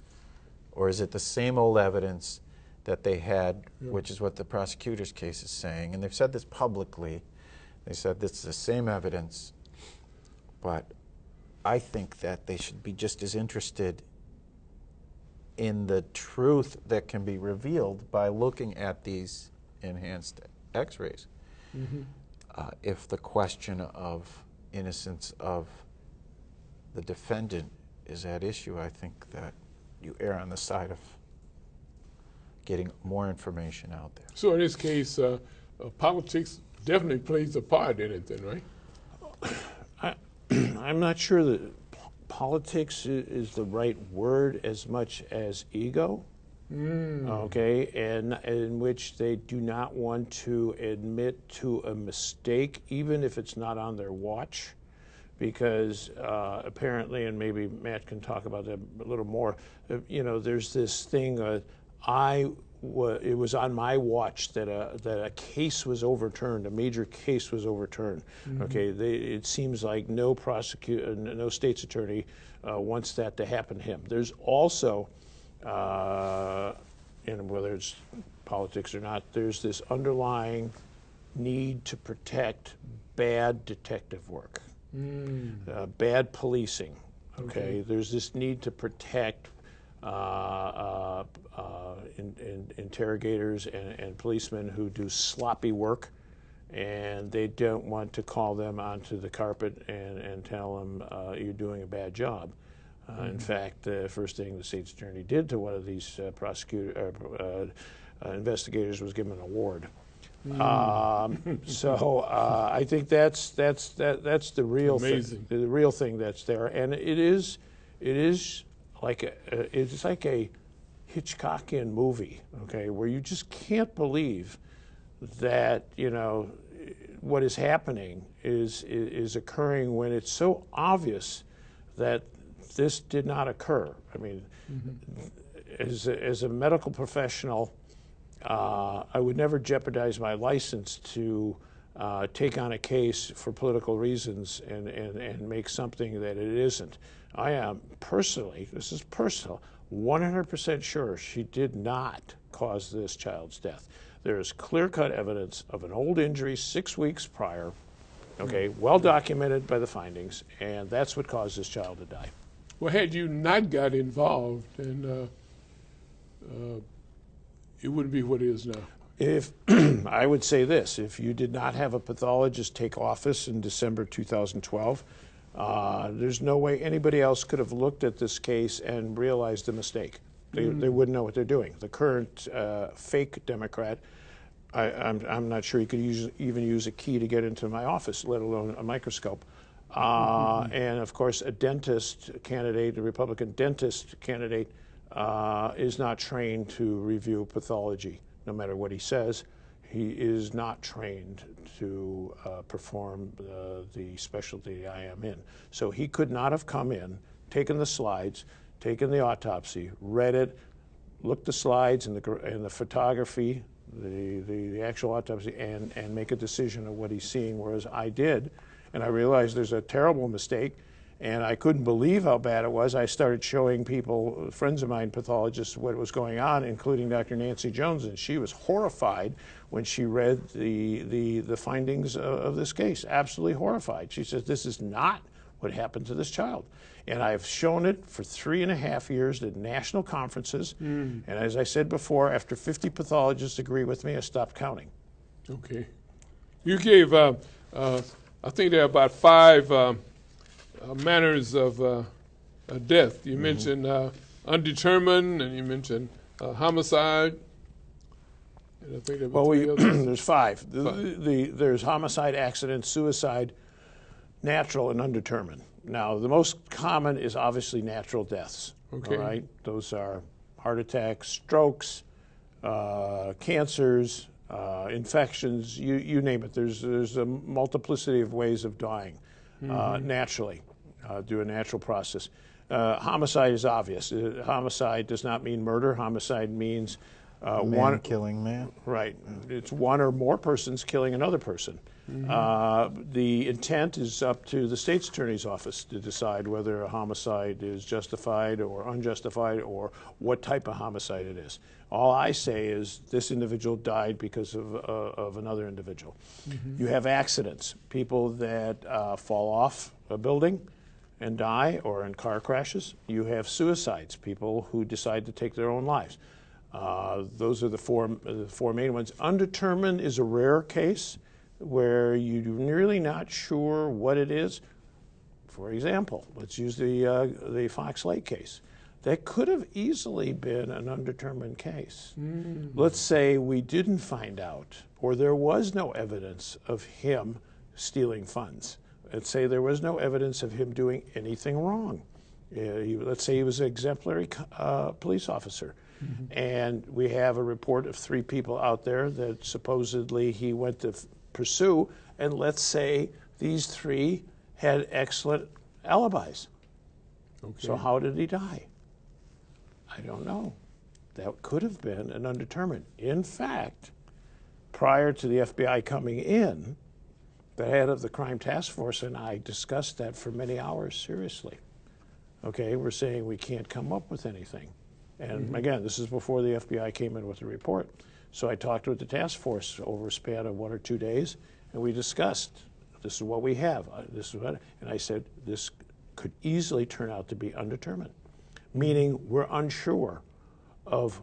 [SPEAKER 2] or is it the same old evidence that they had, which is what the prosecutor's case is saying. And they've said this publicly. They said this is the same evidence, but I think that they should be just as interested in the truth that can be revealed by looking at these enhanced x-rays. If the question of innocence of the defendant is at issue, I think that you err on the side of getting more information out there.
[SPEAKER 1] So in this case, politics definitely plays a part in it then, right?
[SPEAKER 3] I'm not sure that politics is the right word as much as ego. Okay, and in which they do not want to admit to a mistake, even if it's not on their watch, because apparently, and maybe Matt can talk about that a little more, there's this thing, it was on my watch that a case was overturned, a major case was overturned. Okay, it seems like no state's attorney wants that to happen to him. There's also, and whether it's politics or not, there's this underlying need to protect bad detective work, bad policing. Okay, there's this need to protect interrogators and policemen who do sloppy work, and they don't want to call them onto the carpet and tell them you're doing a bad job. In fact, the first thing the state's attorney did to one of these investigators was give him an award. So I think that's the real
[SPEAKER 1] Amazing.
[SPEAKER 3] thing, the real thing that's there, and it is like it's like a Hitchcockian movie, okay, where you just can't believe that what is happening is occurring when it's so obvious that this did not occur. I mean, as a medical professional, I would never jeopardize my license to take on a case for political reasons and make something that it isn't. I am personally, this is personal, 100% sure she did not cause this child's death. There is clear-cut evidence of an old injury 6 weeks prior, okay, well documented by the findings, and that's what caused this child to die.
[SPEAKER 1] Well, had you not got involved, then it wouldn't be what it is now.
[SPEAKER 3] If I would say this, if you did not have a pathologist take office in December 2012, there's no way anybody else could have looked at this case and realized a mistake. They wouldn't know what they're doing. The current fake Democrat, I'm not sure he could even use a key to get into my office, let alone a microscope. And of course, a dentist candidate, a Republican dentist candidate, is not trained to review pathology. No matter what he says, he is not trained to perform the specialty I am in. So he could not have come in, taken the slides, taken the autopsy, read it, looked the slides and the photography, the actual autopsy, and make a decision of what he's seeing, whereas I did. And I realized there's a terrible mistake, and I couldn't believe how bad it was. I started showing people, friends of mine, pathologists, what was going on, including Dr. Nancy Jones, and she was horrified when she read the findings of this case, absolutely horrified. She says, this is not what happened to this child. And I've shown it for 3.5 years at national conferences, and as I said before, after 50 pathologists agree with me, I stopped counting.
[SPEAKER 1] Okay. You gave, I think there are about 5 manners of death. You mentioned undetermined, and you mentioned homicide. And I think there were 3 others.
[SPEAKER 3] There's 5. There's homicide, accident, suicide, natural, and undetermined. Now, the most common is obviously natural deaths.
[SPEAKER 1] Okay.
[SPEAKER 3] All right? Those are heart attacks, strokes, cancers, infections, you name it. There's a multiplicity of ways of dying naturally, through a natural process. Homicide is obvious. Homicide does not mean murder. Homicide means
[SPEAKER 2] man killing man.
[SPEAKER 3] Right. It's one or more persons killing another person. The intent is up to the state's attorney's office to decide whether a homicide is justified or unjustified, or what type of homicide it is. All I say is this individual died because of another individual. You have accidents, people that fall off a building and die, or in car crashes. You have suicides, people who decide to take their own lives. Those are the four main ones. Undetermined is a rare case where you're really not sure what it is. For example, let's use the Fox Lake case. That could have easily been an undetermined case. Let's say we didn't find out, or there was no evidence of him stealing funds. Let's say there was no evidence of him doing anything wrong. Let's say he was an exemplary police officer. And we have a report of 3 people out there that supposedly he went to pursue, and let's say these 3 had excellent alibis. Okay. So how did he die? I don't know. That could have been an undetermined. In fact, prior to the FBI coming in, the head of the crime task force and I discussed that for many hours seriously. Okay, we're saying we can't come up with anything. And again, this is before the FBI came in with the report. So I talked with the task force over a span of 1 or 2 days, and we discussed, this is what we have, this is what, and I said, this could easily turn out to be undetermined, meaning we're unsure of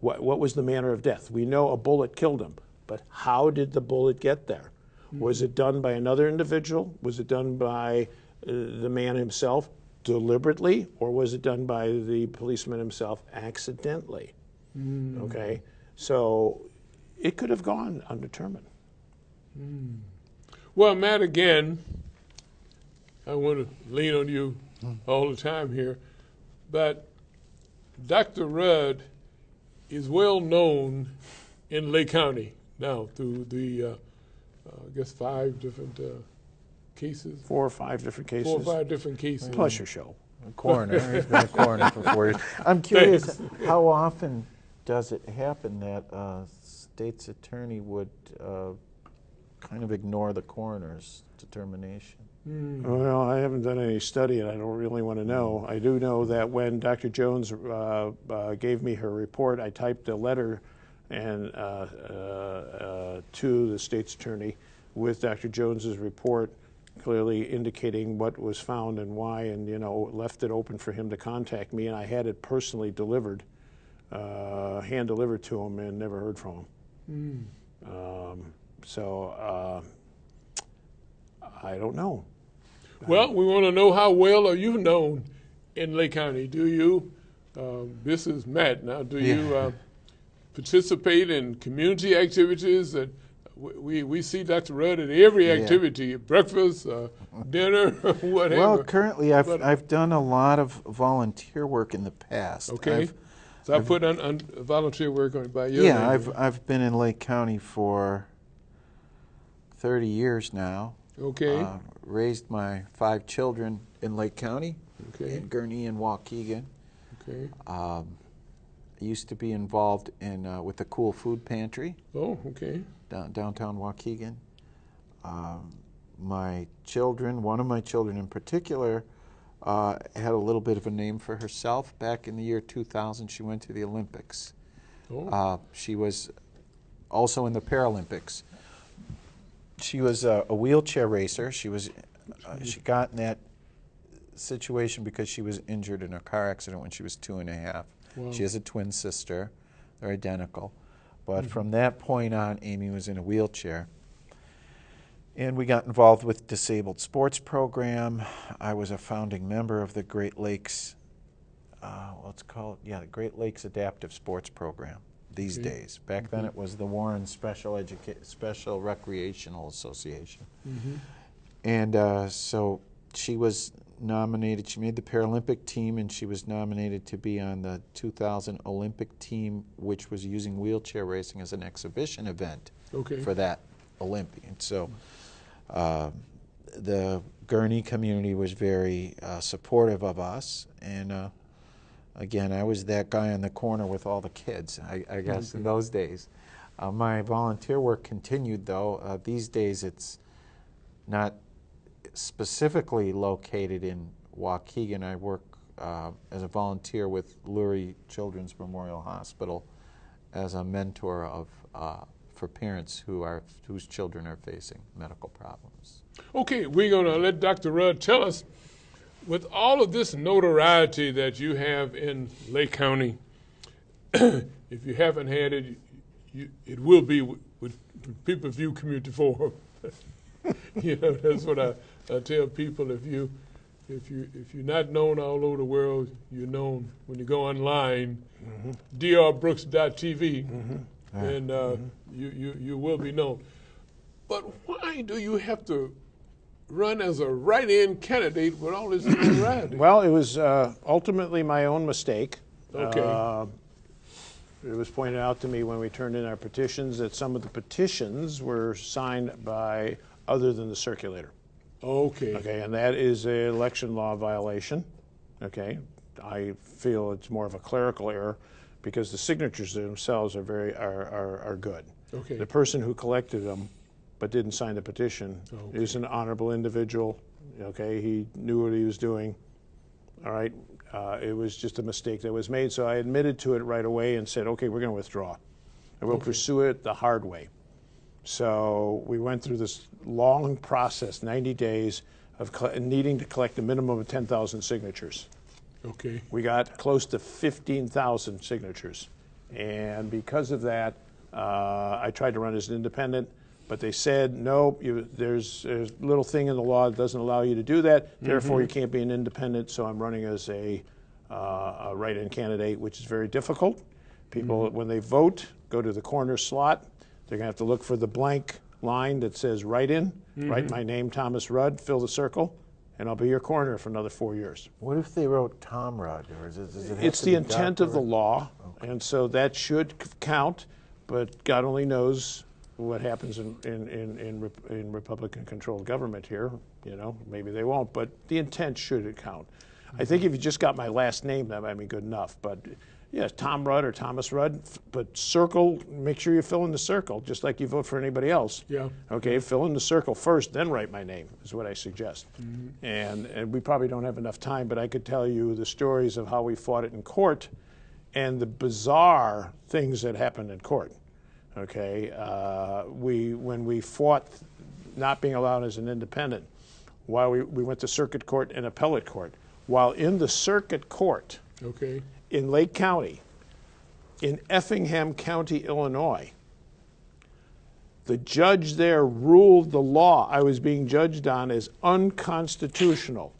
[SPEAKER 3] what was the manner of death. We know a bullet killed him, but how did the bullet get there? Was it done by another individual? Was it done by the man himself deliberately, or was it done by the policeman himself accidentally? Okay, so it could have gone undetermined.
[SPEAKER 1] Well, Matt, again, I want to lean on you all the time here, but Dr. Rudd is well known in Lake County now through the, I guess, 5 different cases.
[SPEAKER 3] 4 or 5 different cases.
[SPEAKER 1] 4 or 5 different cases.
[SPEAKER 3] Plus your show.
[SPEAKER 2] A coroner. He's been a coroner for 4 years. I'm curious, how often does it happen that a state's attorney would kind of ignore the coroner's determination?
[SPEAKER 3] Well, I haven't done any study, and I don't really want to know. I do know that when Dr. Jones gave me her report, I typed a letter and to the state's attorney with Dr. Jones's report, clearly indicating what was found and why, and left it open for him to contact me, and I had it personally delivered hand delivered to them and never heard from them. So I don't know.
[SPEAKER 1] Well, we want to know how well are you known in Lake County. Do you, this is Matt now, do you participate in community activities? That we see Dr. Rudd at every activity, breakfast, dinner, whatever.
[SPEAKER 2] Well, currently I've done a lot of volunteer work in the past.
[SPEAKER 1] Okay. So I put on volunteer work on by your name.
[SPEAKER 2] I've been in Lake County for 30 years now.
[SPEAKER 1] Okay.
[SPEAKER 2] Raised my 5 children in Lake County, in Gurnee and Waukegan.
[SPEAKER 1] Okay.
[SPEAKER 2] I used to be involved in with the Cool Food Pantry.
[SPEAKER 1] Oh, okay.
[SPEAKER 2] Downtown Waukegan. My children, one of my children in particular, had a little bit of a name for herself. Back in the year 2000, she went to the Olympics.
[SPEAKER 1] Oh.
[SPEAKER 2] She was also in the Paralympics. She was a wheelchair racer. She got in that situation because she was injured in a car accident when she was 2.5. Wow. She has a twin sister. They're identical. But from that point on, Amy was in a wheelchair. And we got involved with disabled sports program. I was a founding member of the Great Lakes, what's called, the Great Lakes Adaptive Sports Program these days. Back then it was the Warren Special Recreational Association. And so she was nominated, she made the Paralympic team, and she was nominated to be on the 2000 Olympic team, which was using wheelchair racing as an exhibition event for that Olympian. So the Gurnee community was very supportive of us, and again, I was that guy on the corner with all the kids, I guess, in those days. My volunteer work continued, though. These days it's not specifically located in Waukegan. I work as a volunteer with Lurie Children's Memorial Hospital as a mentor of for parents whose children are facing medical problems. Okay,
[SPEAKER 1] we're going to let Dr. Rudd tell us, with all of this notoriety that you have in Lake County, if you haven't had it, it will be with People View Community Forum. You know, that's what I tell people. If you're not known all over the world, you're known when you go online, drbrooks.tv, and you will be known. But why do you have to run as a write-in candidate with all this notoriety?
[SPEAKER 3] Well, it was ultimately my own mistake.
[SPEAKER 1] Okay.
[SPEAKER 3] It was pointed out to me when we turned in our petitions that some of the petitions were signed by other than the circulator.
[SPEAKER 1] Okay.
[SPEAKER 3] Okay, and that is an election law violation. Okay, I feel it's more of a clerical error because the signatures themselves are good.
[SPEAKER 1] Okay.
[SPEAKER 3] The person who collected them but didn't sign the petition is an honorable individual. Okay, he knew what he was doing. All right, it was just a mistake that was made, so I admitted to it right away and said, okay, we're going to withdraw. And we'll pursue it the hard way. So we went through this long process, 90 days, of needing to collect a minimum of 10,000 signatures.
[SPEAKER 1] Okay.
[SPEAKER 3] We got close to 15,000 signatures. And because of that, I tried to run as an independent, but they said, no, there's a little thing in the law that doesn't allow you to do that, therefore you can't be an independent, so I'm running as a write-in candidate, which is very difficult. People, when they vote, go to the corner slot. They're going to have to look for the blank line that says write-in, write my name, Thomas Rudd, fill the circle, and I'll be your corner for another 4 years.
[SPEAKER 2] What if they wrote Tom Rudd? Or does it have
[SPEAKER 3] it's
[SPEAKER 2] to
[SPEAKER 3] the
[SPEAKER 2] be
[SPEAKER 3] intent
[SPEAKER 2] Dr.
[SPEAKER 3] of the law, and so that should count, but God only knows what happens in Republican-controlled government here. You know, maybe they won't, but the intent should count. I think if you just got my last name, that might be good enough, but yeah, Tom Rudd or Thomas Rudd, but circle, make sure you fill in the circle, just like you vote for anybody else.
[SPEAKER 1] Yeah.
[SPEAKER 3] Okay, fill in the circle first, then write my name, is what I suggest. And we probably don't have enough time, but I could tell you the stories of how we fought it in court and the bizarre things that happened in court. Okay, when we fought not being allowed as an independent, while we went to circuit court and appellate court, while in the circuit court,
[SPEAKER 1] Okay.
[SPEAKER 3] in Lake County, in Effingham County, Illinois. The judge there ruled the law I was being judged on as unconstitutional.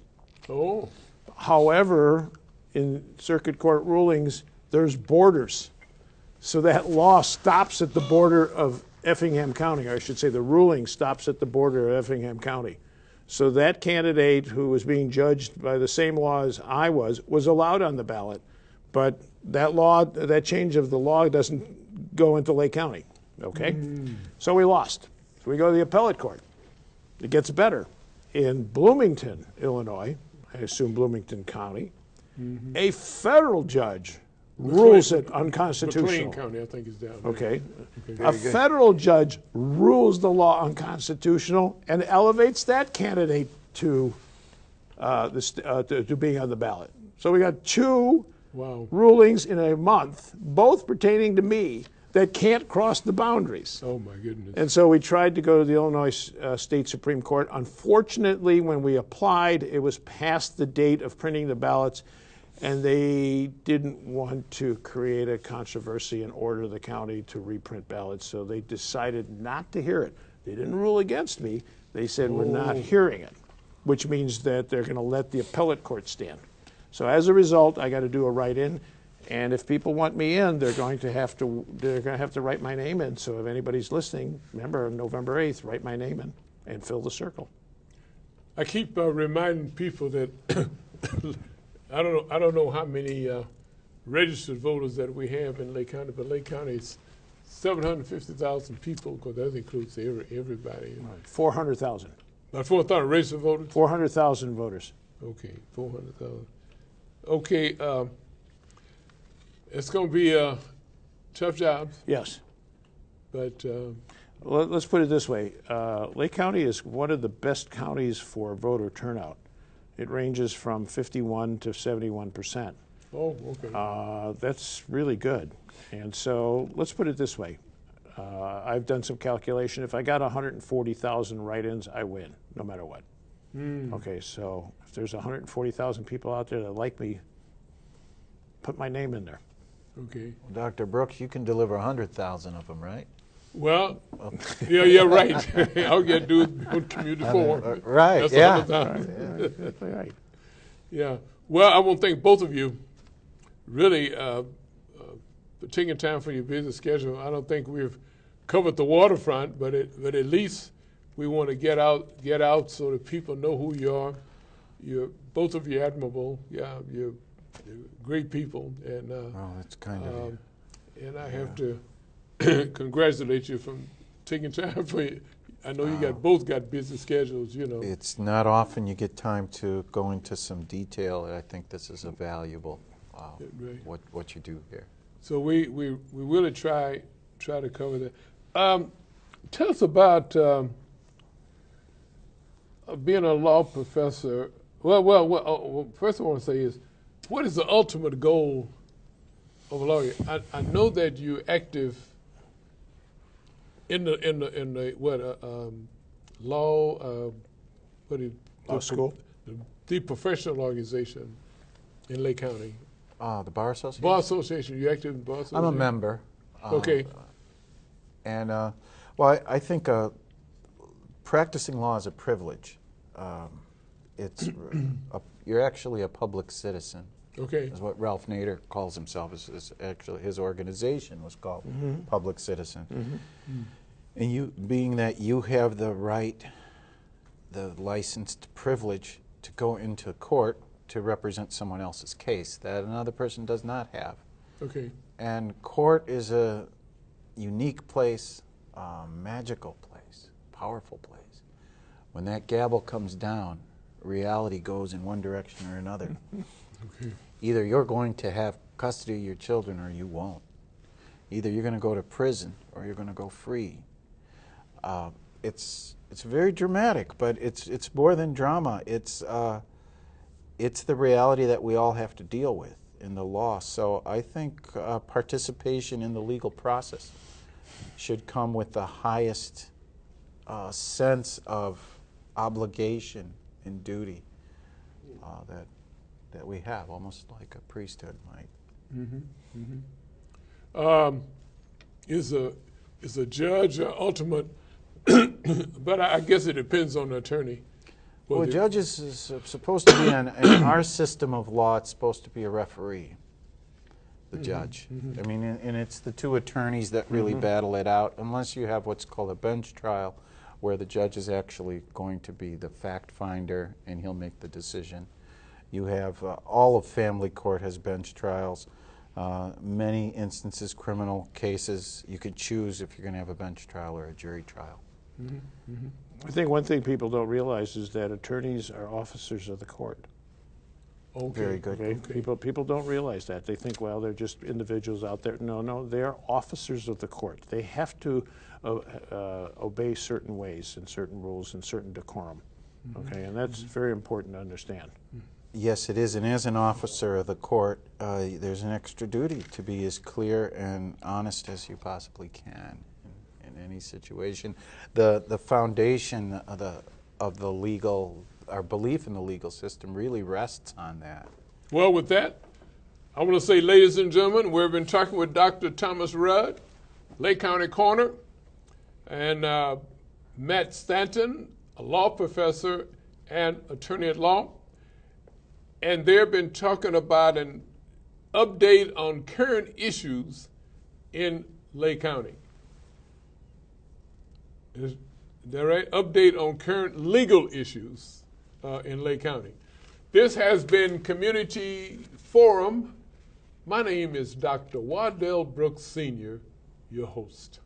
[SPEAKER 1] Oh.
[SPEAKER 3] However, in circuit court rulings, there's borders. So that law stops at the border of Effingham County, or I should say the ruling stops at the border of Effingham County. So that candidate who was being judged by the same law as I was allowed on the ballot, but that law, that change of the law doesn't go into Lake County, okay? So we lost. So we go to the appellate court. It gets better. In Bloomington, Illinois, I assume Bloomington County, a federal judge rules it unconstitutional.
[SPEAKER 1] McLean County, I think, is down there.
[SPEAKER 3] Okay. A federal judge rules the law unconstitutional and elevates that candidate to being on the ballot. So we got two rulings in a month, both pertaining to me, that can't cross the boundaries.
[SPEAKER 1] Oh, my goodness.
[SPEAKER 3] And so we tried to go to the Illinois State Supreme Court. Unfortunately, when we applied, it was past the date of printing the ballots, and they didn't want to create a controversy and order the county to reprint ballots, so they decided not to hear it. They didn't rule against me. They said, we're not hearing it, which means that they're going to let the appellate court stand. So as a result, I got to do a write-in, and if people want me in, they're going to have to write my name in. So if anybody's listening, remember November 8th, write my name in and fill the circle.
[SPEAKER 1] I keep reminding people that I don't know how many registered voters that we have in Lake County, but Lake County is 750,000 people, because that includes everybody.
[SPEAKER 3] Right. 400,000.
[SPEAKER 1] About 4,000 registered voters?
[SPEAKER 3] 400,000 voters.
[SPEAKER 1] Okay, 400,000. Okay, it's going to be a tough job.
[SPEAKER 3] Yes.
[SPEAKER 1] But
[SPEAKER 3] let's put it this way. Lake County is one of the best counties for voter turnout. It ranges from 51 to 71%.
[SPEAKER 1] Oh, okay.
[SPEAKER 3] That's really good. And so let's put it this way. I've done some calculation. If I got 140,000 write-ins, I win, no matter what. Okay, so if there's 140,000 people out there that like me, put my name in there.
[SPEAKER 1] Okay.
[SPEAKER 2] Well, Dr. Brooks, you can deliver 100,000 of them, right?
[SPEAKER 1] Well, yeah, right. All you got to do is go to community forum.
[SPEAKER 2] Right,
[SPEAKER 1] That's
[SPEAKER 2] yeah.
[SPEAKER 1] 100,000.
[SPEAKER 3] Yeah, exactly right.
[SPEAKER 1] Yeah. Well, I want to thank both of you, really, for taking time for your busy schedule. I don't think we've covered the waterfront, but at least we want to get out so that people know who you are. Both of you admirable. Yeah, you're great people, and
[SPEAKER 2] that's kind of you.
[SPEAKER 1] And I have to congratulate you for taking time for you. I know you both got busy schedules, you know.
[SPEAKER 2] It's not often you get time to go into some detail, and I think this is a valuable what you do here.
[SPEAKER 1] So we really try to cover that. Tell us about being a law professor. Well, first I want to say is, what is the ultimate goal of a lawyer? I know that you're active in the law
[SPEAKER 3] school,
[SPEAKER 1] the professional organization in Lake County.
[SPEAKER 2] The Bar Association?
[SPEAKER 1] Bar Association. You active in the Bar Association?
[SPEAKER 2] I'm a member.
[SPEAKER 1] Okay.
[SPEAKER 2] And, well, I think practicing law is a privilege. You're actually a public citizen.
[SPEAKER 1] Okay.
[SPEAKER 2] Is what Ralph Nader calls himself. Is actually his organization was called Public Citizen. And you, being that you have the right, the licensed privilege to go into court to represent someone else's case that another person does not have.
[SPEAKER 1] Okay.
[SPEAKER 2] And court is a unique place, magical place, powerful place. When that gavel comes down, reality goes in one direction or another.
[SPEAKER 1] Okay.
[SPEAKER 2] Either you're going to have custody of your children or you won't. Either you're going to go to prison or you're going to go free. It's very dramatic, but it's more than drama. It's the reality that we all have to deal with in the law. So I think participation in the legal process should come with the highest sense of obligation and duty that we have, almost like a priesthood might.
[SPEAKER 1] is a judge ultimate, but I guess it depends on the attorney.
[SPEAKER 2] Well, judges is supposed to be in our system of law. It's supposed to be a referee, the judge. I mean, and it's the two attorneys that really battle it out, unless you have what's called a bench trial, where the judge is actually going to be the fact finder and he'll make the decision. You have all of family court has bench trials. Many instances, criminal cases, you could choose if you're going to have a bench trial or a jury trial.
[SPEAKER 3] I think one thing people don't realize is that attorneys are officers of the court.
[SPEAKER 1] Okay.
[SPEAKER 2] Very good.
[SPEAKER 3] Okay? People don't realize that. They think, well, they're just individuals out there. No, they're officers of the court. They have to obey certain ways and certain rules and certain decorum. Okay, and that's very important to understand.
[SPEAKER 2] Yes, it is, and as an officer of the court, there's an extra duty to be as clear and honest as you possibly can in any situation. The foundation of the legal, our belief in the legal system really rests on that.
[SPEAKER 1] Well, with that, I want to say, ladies and gentlemen, we've been talking with Dr. Thomas Rudd, Lake County Coroner, and Matt Stanton, a law professor and attorney at law. And they've been talking about an update on current issues in Lake County. Is that right? Update on current legal issues in Lake County. This has been Community Forum. My name is Dr. Waddell Brooks Sr., your host.